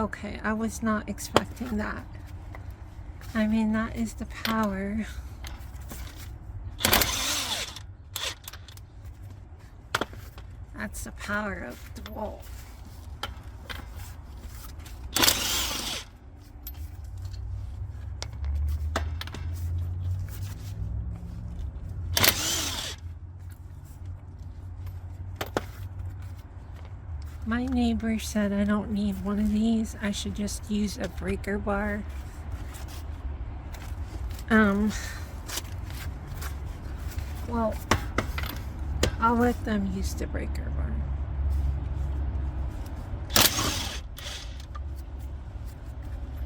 Okay, I was not expecting that. I mean, that is the power. That's the power of Dewalt. My neighbor said I don't need one of these. I should just use a breaker bar. Well, I'll let them use the breaker bar.